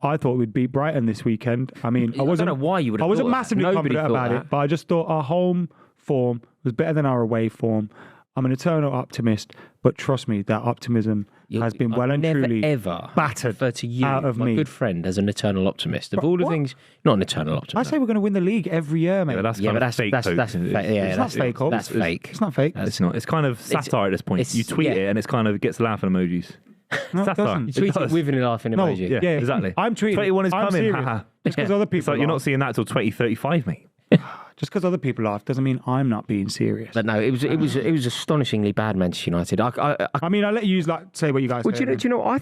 I thought we'd beat Brighton this weekend. I mean, I don't know why you would have I wasn't thought that. massively Nobody confident thought about that. it, but I just thought our home form was better than our away form. I'm an eternal optimist, but trust me, that optimism has been well and truly ever battered refer to you, out of my me. good friend, as an eternal optimist. Of all the what? things, not an eternal I optimist. say we're going to win the league every year, mate. Yeah, but that's fake. That's fake. it's not fake, Hope. That's fake. It's not fake. It's not. It's kind of satire at this point. You tweet it and it's kind of gets laughing emojis. No, it Satire. doesn't. You tweet it with a laughing No, emoji. Yeah, exactly. I'm tweeting. 21 is I'm coming. serious. Haha. Just because other people It's like you're not seeing that till 2035, mate. Just because other people laugh doesn't mean I'm not being serious. But no, it was astonishingly bad, Manchester United. I mean, I'll let you say what you guys Well, say. do you know? I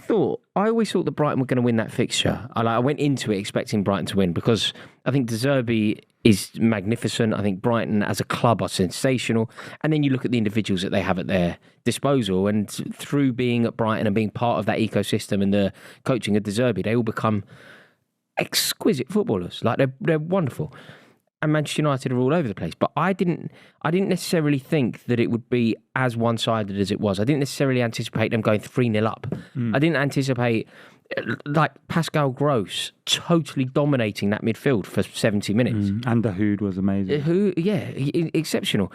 always thought that Brighton were going to win that fixture. I went into it expecting Brighton to win because I think De Zerbi is magnificent. I think Brighton as a club are sensational. And then you look at the individuals that they have at their disposal, and through being at Brighton and being part of that ecosystem and the coaching of De Zerbi, they all become exquisite footballers. Like they're wonderful. And Manchester United are all over the place. But I didn't necessarily think that it would be as one-sided as it was. I didn't necessarily anticipate them going 3-0 up. I didn't anticipate like Pascal Gross totally dominating that midfield for 70 minutes. And Dahoud was amazing. Exceptional.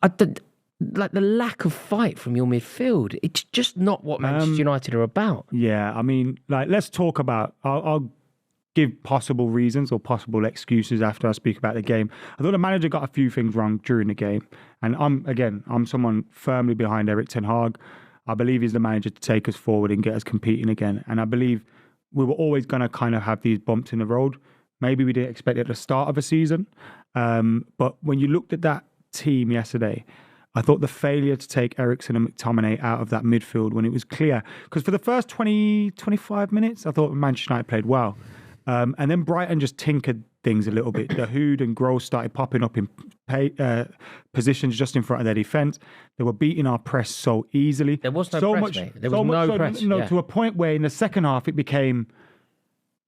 Like the lack of fight from your midfield, it's just not what Manchester United are about. Yeah, I mean, like, let's talk about... I'll give possible reasons or possible excuses after I speak about the game. I thought the manager got a few things wrong during the game. And I'm someone firmly behind Erik ten Hag. I believe he's the manager to take us forward and get us competing again. And I believe we were always going to kind of have these bumps in the road. Maybe we didn't expect it at the start of a season. But when you looked at that team yesterday, I thought the failure to take Eriksen and McTominay out of that midfield when it was clear. Because for the first 20, 25 minutes, I thought Manchester United played well. And then Brighton just tinkered things a little bit. Dahoud and Gross started popping up in positions just in front of their defence. They were beating our press so easily. There was no press, mate. There was no press. To a point where in the second half it became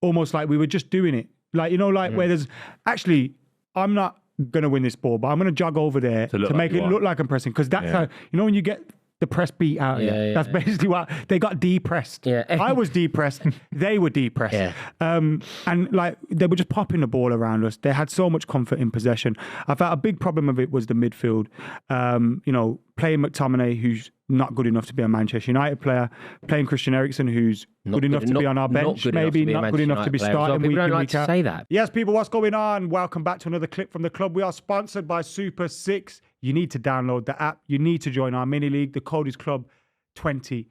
almost like we were just doing it. Like, where there's... Actually, I'm not going to win this ball, but I'm going to jog over there to make it look like I'm pressing. Because that's how... when you get... the press beat out of you. That's basically what they got depressed. Yeah. I was depressed. They were depressed. Yeah. And like they were just popping the ball around us. They had so much comfort in possession. I felt a big problem of it was the midfield. Playing McTominay, who's not good enough to be a Manchester United player, playing Christian Eriksen, who's good enough to be on our bench, maybe not good enough to be starting week in, week out. People don't like to say that. Yes, people, what's going on? Welcome back to another clip from the club. We are sponsored by Super 6. You need to download the app. You need to join our mini league. The code is Club23.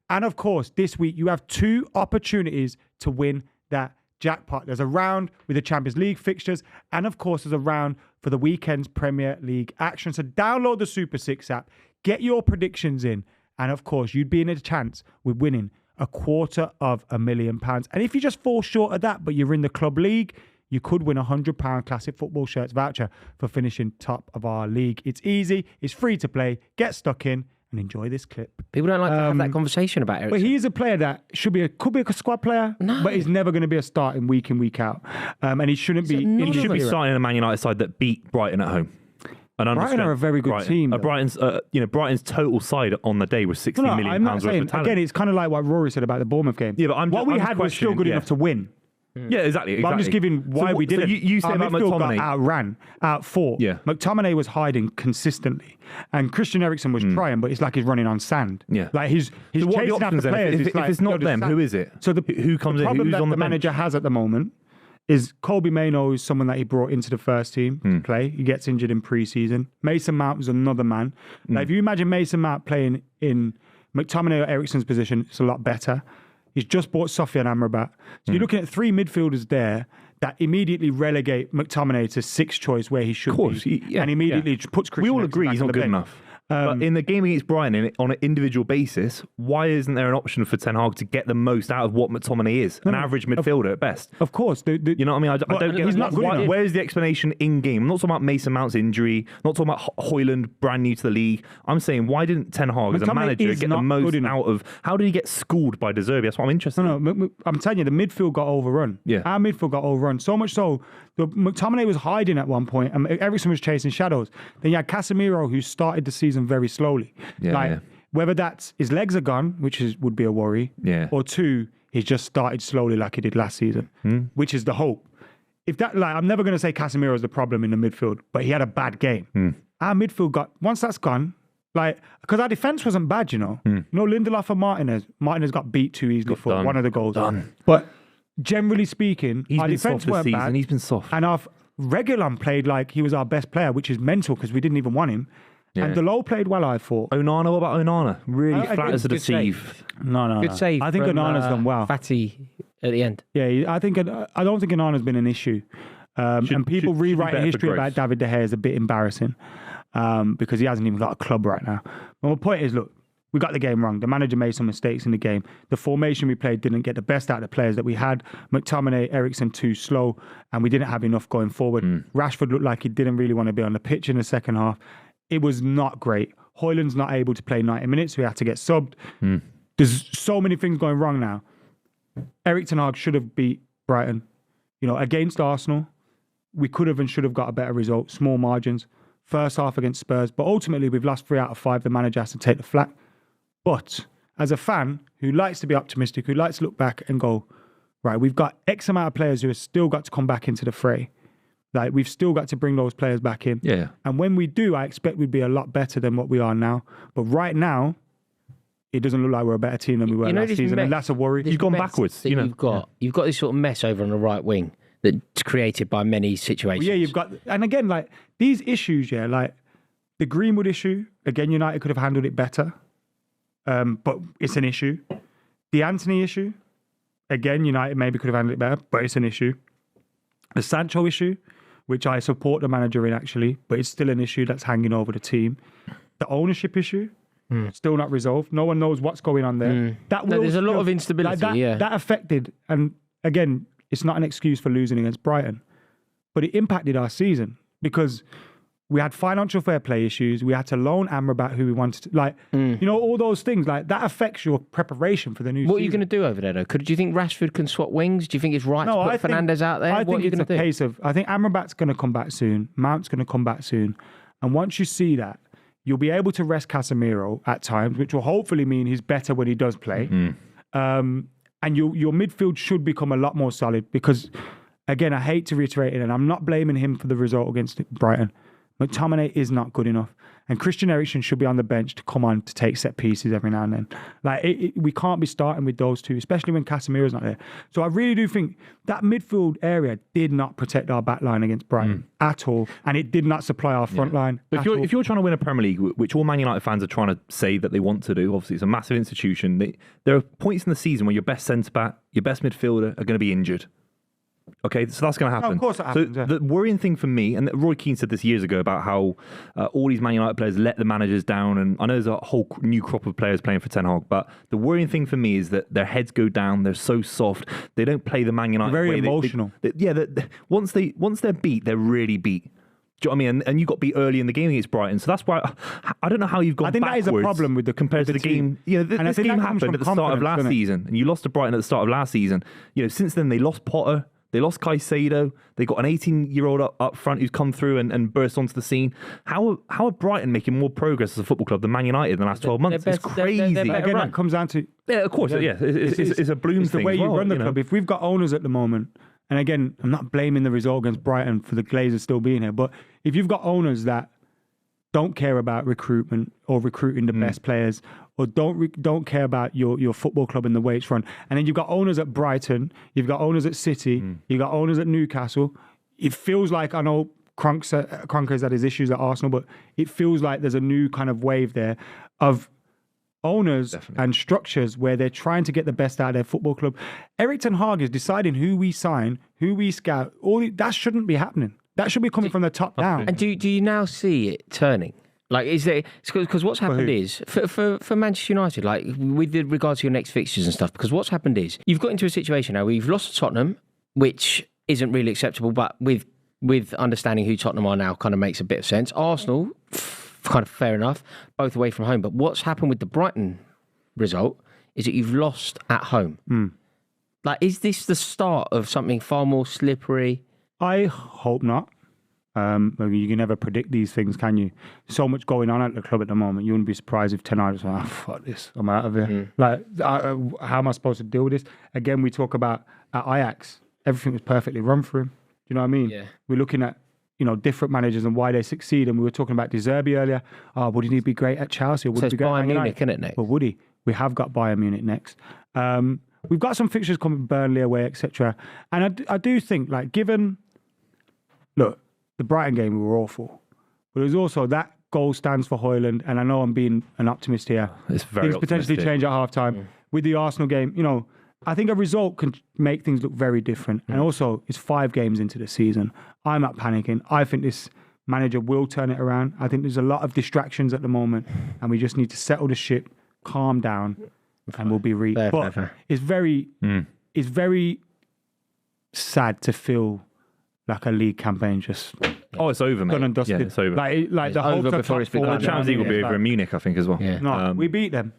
And of course, this week you have 2 opportunities to win that jackpot. There's a round with the Champions League fixtures, and of course, there's a round for the weekend's Premier League action. So download the Super 6 app, get your predictions in, and of course, you'd be in a chance with winning £250,000. And if you just fall short of that, but you're in the club league, you could win £100 classic football shirts voucher for finishing top of our league. It's easy, it's free to play. Get stuck in and enjoy this clip. People don't like to have that conversation about Eriksen. But he is a player that could be a squad player, but he's never going to be a starting week in, week out. And he shouldn't be. He should be starting in a Man United side that beat Brighton at home. Brighton are a very good team. Brighton's total side on the day was £60 million worth of talent. Again, it's kind of like what Rory said about the Bournemouth game. Yeah, but what we had was still good enough to win. Yeah, exactly. But I'm just giving why we did it. You said about McTominay. Got outfought. Yeah. McTominay was hiding consistently. And Christian Eriksen was trying, but it's like he's running on sand. Yeah. Like he's so what are the chasing after options then? players. If it's not them, who is it? So who comes in? Who's on the manager has at the moment is Kobe Mainoo is someone that he brought into the first team to play. He gets injured in pre-season. Mason Mount was another man. Like if you imagine Mason Mount playing in McTominay or Eriksen's position, it's a lot better. He's just bought Sofian Amrabat. So you're looking at 3 midfielders there that immediately relegate McTominay to 6th choice where he should be. And immediately puts Christian We all Eriksen agree back he's on not the good bench. enough. But in the game against Brighton, on an individual basis, why isn't there an option for Ten Hag to get the most out of what McTominay is? An average midfielder at best. Of course. You know what I mean? I don't get he's not good enough. Where's the explanation in game? I'm not talking about Mason Mount's injury. I'm not talking about Højlund, brand new to the league. I'm saying, why didn't Ten Hag, as a manager, get the most out of... How did he get schooled by De Zerbi? That's what I'm interested in. No, I'm telling you, the midfield got overrun. Yeah. Our midfield got overrun. So much so, McTominay was hiding at one point, and Eriksen was chasing shadows. Then you had Casemiro, who started the season very slowly. Whether that's his legs are gone, which would be a worry, or 2, he's just started slowly like he did last season, which is the hope. If that, like, I'm never going to say Casemiro's the problem in the midfield, but he had a bad game. Our midfield once that's gone, like, because our defense wasn't bad, you know. Lindelof and Martinez got beat too easily for one of the goals. But generally speaking, our defense weren't bad. He's been soft. And our Reguilon played like he was our best player, which is mental because we didn't even want him. Yeah. And Delo played well, I thought. Onana, what about Onana? Really flat as a deceive. No. Good save. I think Onana's done well. Fatty at the end. Yeah, I don't think Onana's been an issue. And people rewriting history about David De Gea is a bit embarrassing because he hasn't even got a club right now. But my point is, look, we got the game wrong. The manager made some mistakes in the game. The formation we played didn't get the best out of the players that we had. McTominay, Eriksen too slow, and we didn't have enough going forward. Rashford looked like he didn't really want to be on the pitch in the second half. It was not great. Højlund's not able to play 90 minutes, so he had to get subbed. There's so many things going wrong now. Erik ten Hag should have beat Brighton. Against Arsenal, we could have and should have got a better result. Small margins. First half against Spurs. But ultimately, we've lost 3 out of 5. The manager has to take the flak. But as a fan who likes to be optimistic, who likes to look back and go, right, we've got X amount of players who have still got to come back into the fray. Like, we've still got to bring those players back in. Yeah. And when we do, I expect we'd be a lot better than what we are now. But right now, it doesn't look like we're a better team than we were last season. And that's a worry. You've gone backwards. You've got this sort of mess over on the right wing that's created by many situations. Well, yeah, you've got... And again, like, these issues, like, the Greenwood issue, again, United could have handled it better. But it's an issue. The Anthony issue, again, United maybe could have handled it better, but it's an issue. The Sancho issue, which I support the manager in actually, but it's still an issue that's hanging over the team. The ownership issue, still not resolved. No one knows what's going on there. There's a lot of instability. That affected, and again, it's not an excuse for losing against Brighton, but it impacted our season because we had financial fair play issues. We had to loan Amrabat, who we wanted to, all those things. Like, that affects your preparation for the new season. What are you going to do over there, though? Do you think Rashford can swap wings? Do you think it's right to put Fernandes out there? I think it's a case of, I think Amrabat's going to come back soon. Mount's going to come back soon. And once you see that, you'll be able to rest Casemiro at times, which will hopefully mean he's better when he does play. And your midfield should become a lot more solid because, again, I hate to reiterate it, and I'm not blaming him for the result against Brighton. McTominay is not good enough. And Christian Eriksen should be on the bench to come on to take set pieces every now and then. Like, we can't be starting with those two, especially when Casemiro's not there. So I really do think that midfield area did not protect our back line against Brighton at all. And it did not supply our front line. If you're trying to win a Premier League, which all Man United fans are trying to say that they want to do, obviously it's a massive institution. There are points in the season where your best centre-back, your best midfielder are going to be injured. Okay, so that's going to happen. Of course it happens. So the worrying thing for me, and Roy Keane said this years ago about how all these Man United players let the managers down, and I know there's a whole new crop of players playing for Ten Hag, but the worrying thing for me is that their heads go down, they're so soft, they don't play the Man United very way. Emotional. Once they're beat, they're really beat. Do you know what I mean? And you got beat early in the game against Brighton, so that's why I don't know how you've gone backwards. I think that is a problem with compared to the game. This game happened at the start of last season, and you lost to Brighton at the start of last season. Since then they lost Potter. They lost Caicedo. They got an 18-year-old up front who's come through and burst onto the scene. How are Brighton making more progress as a football club than Man United in the last 12 months? It's crazy. Again, that comes down to... Yeah, of course. It's a Bloom thing. It's the way you run the club. If we've got owners at the moment, and again, I'm not blaming the result against Brighton for the Glazers still being here, but if you've got owners that don't care about recruitment or recruiting the best players, or don't care about your football club and the way it's run. And then you've got owners at Brighton, you've got owners at City, you've got owners at Newcastle. It feels like, I know Kroenke's had his issues at Arsenal, but it feels like there's a new kind of wave there of owners and structures where they're trying to get the best out of their football club. Erik ten Hag is deciding who we sign, who we scout. That shouldn't be happening. That should be coming from the top down. And do you now see it turning? Like, is there, because what's happened is for Manchester United, like with regards to your next fixtures and stuff, because what's happened is you've got into a situation now where you've lost to Tottenham, which isn't really acceptable, but with understanding who Tottenham are now kind of makes a bit of sense. Arsenal, kind of fair enough, both away from home. But what's happened with the Brighton result is that you've lost at home. Like, is this the start of something far more slippery? I hope not. You can never predict these things, can you? So much going on at the club at the moment. You wouldn't be surprised if tonight was like, fuck this, I'm out of here. How am I supposed to deal with this? Again, we talk about at Ajax, everything was perfectly run for him. Do you know what I mean? Yeah. We're looking at different managers and why they succeed. And we were talking about De Zerbi earlier. Would he be great at Chelsea? Or would So he it's be great Bayern at Munich, isn't it, next? Well, would he? We have got Bayern Munich next. We've got some fixtures coming, Burnley away, etc. And I do think, look, the Brighton game, we were awful. But there's also that goal stands for Højlund, and I know I'm being an optimist here. It's very Things potentially change at half-time. With the Arsenal game, I think a result can make things look very different. And also, it's 5 games into the season. I'm not panicking. I think this manager will turn it around. I think there's a lot of distractions at the moment, and we just need to settle the ship, calm down, and we'll be fair. It's very sad to feel like a league campaign just it's over, mate. done and dusted. Yeah, it's over. Like the over hopes are before it's top begun. four. The Champions League will be over in Munich, I think, as well. Yeah. No, we beat them.